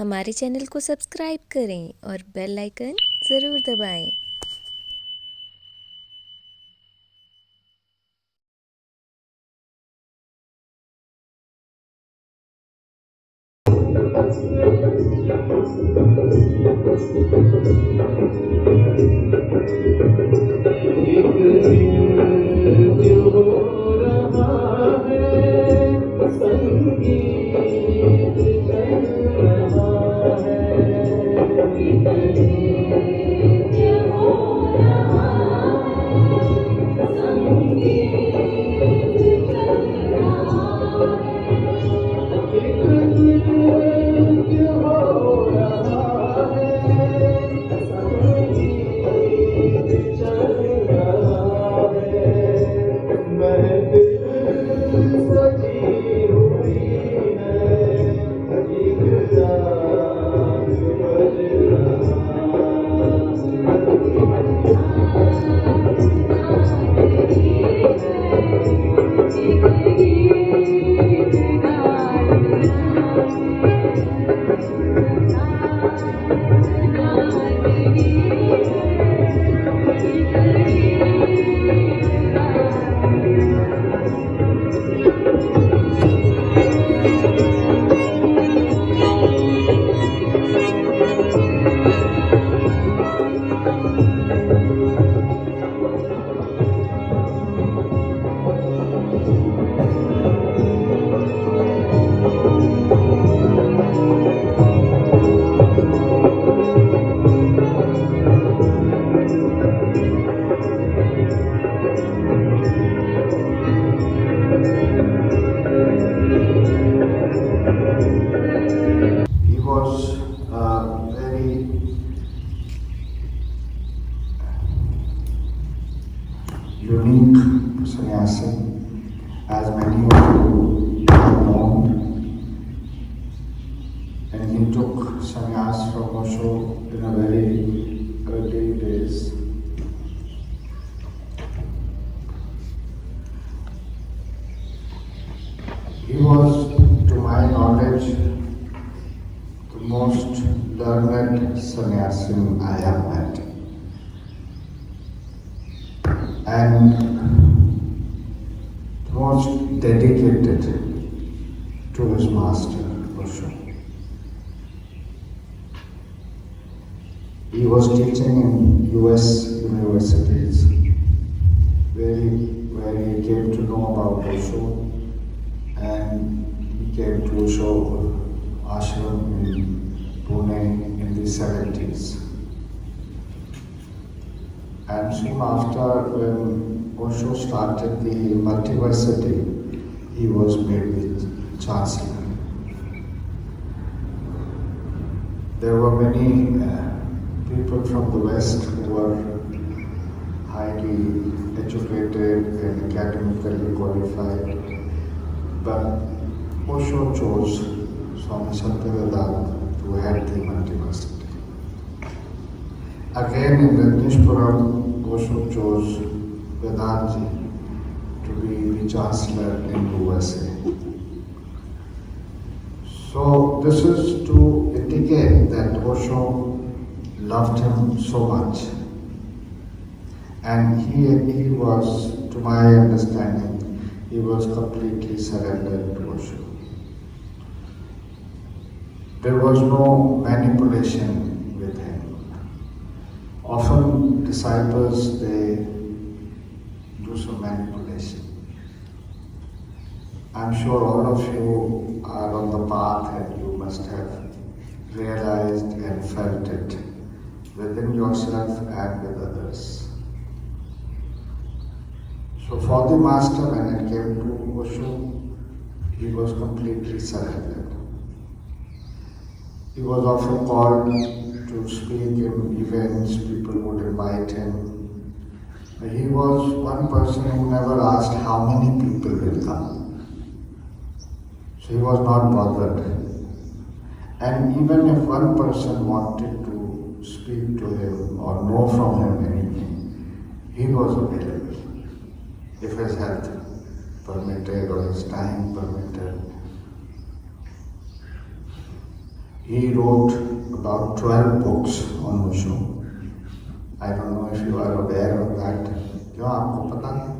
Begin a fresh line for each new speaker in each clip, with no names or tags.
हमारे चैनल को सब्सक्राइब करें और बेल आइकन ज़रूर दबाएं।
Was very unique sannyasi, as many of you have known, and he took sannyas from Osho in a very early days. He was, to my knowledge, most learned sannyasi I have met, and most dedicated to his master, Osho. He was teaching in US universities, where he came to know about Osho, and he came to Osho ashram in Pune in the 70s. And soon after, when Osho started the multiversity, he was made the chancellor. There were many people from the West who were highly educated and academically qualified, but Osho chose Swami Satya Vedant to head the multiversity. Again in Rajneeshpuram, Osho chose Vedantji to be the chancellor in USA. So this is to indicate that Osho loved him so much, and he was, to my understanding, he was completely surrendered to Osho. There was no manipulation with him. Often disciples, they do some manipulation. I'm sure all of you are on the path and you must have realized and felt it within yourself and with others. So for the master, when it came to Osho, he was completely surrendered. He was often called to speak in events, people would invite him. He was one person who never asked how many people will come. So he was not bothered. And even if one person wanted to speak to him or know from him anything, he was available. If his health permitted or his time permitted. He wrote about 12 books on Osho. I don't know if you are aware of that. क्यों आपको पता नहीं?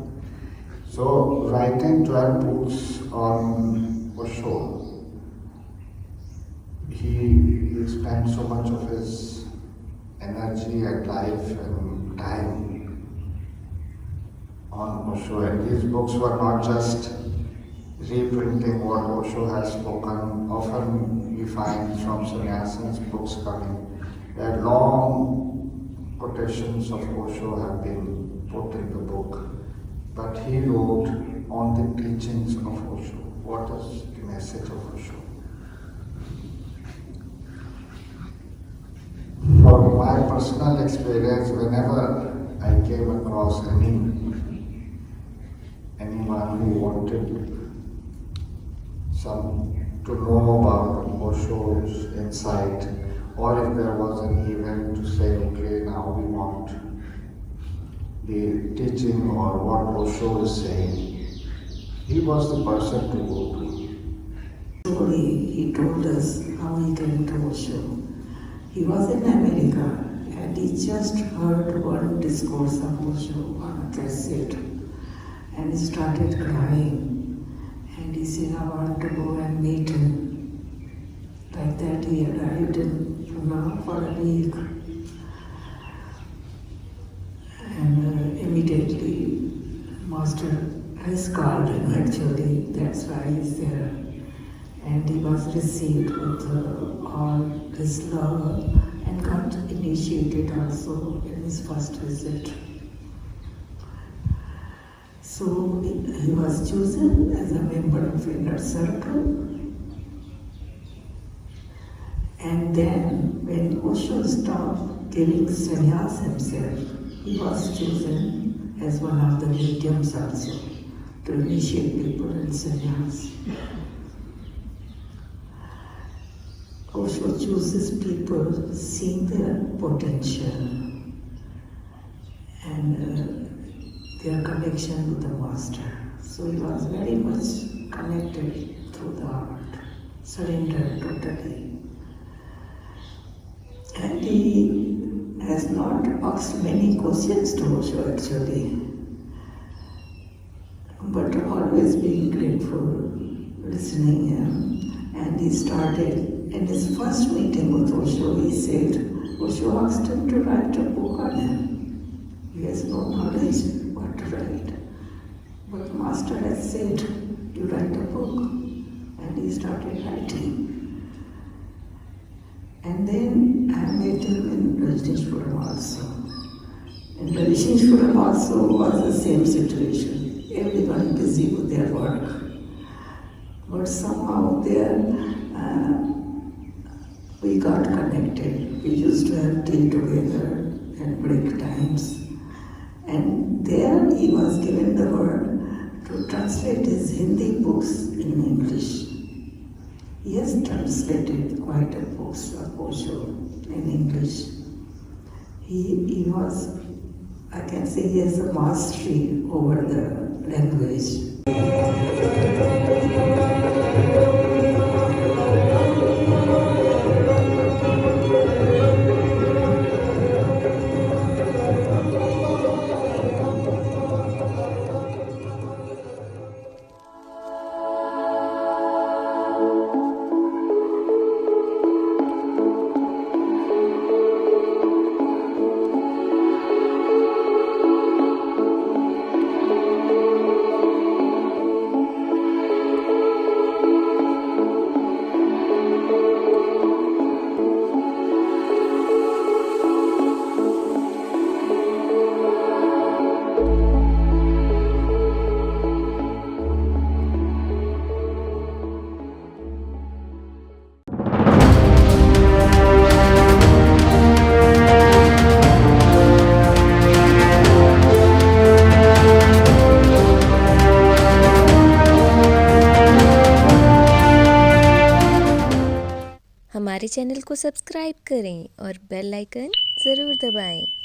So writing 12 books on Osho, he spent so much of his energy and life and time on Osho, and these books were not just reprinting what Osho has spoken. Often we find from sannyasins books coming that long quotations of Osho have been put in the book, but he wrote on the teachings of Osho. What is the message of Osho? For my personal experience, whenever I came across anyone who wanted to know about Osho's insight, or if there was an event to say, okay, now we want the teaching or what Osho is saying, he was the person to go to.
Story, he told us how he came to Osho. He was in America and he just heard one discourse of Osho on a cassette and he started crying. And he said, I want to go and meet him. Like that he arrived in Pune for a week. And immediately Master has called him actually, that's why he's there. And he was received with all this love and got initiated also in his first visit. So he was chosen as a member of inner circle. And then when Osho stopped giving sannyas himself, he was chosen as one of the mediums also to initiate people in sannyas. Osho chooses people seeing their potential and their connection with the Master. So he was very much connected through the heart, surrendered totally. And he has not asked many questions to Osho actually, but always being grateful, listening him. And he started, in his first meeting with Osho, he said, Osho asked him to write a book on him. He has no knowledge what to write. But Master has said, you write a book. And he started writing. And then I met him in Rajneeshpuram also. In Rajneeshpuram also was the same situation. Everyone busy with their work. But somehow there we got connected. We used to have tea together and break times. And there he was given the word to translate his Hindi books in English. He has translated quite a books of Osho in English. He was, I can say he has a mastery over the language.
हमारे channel को subscribe करें और bell icon ज़रूर दबाएं।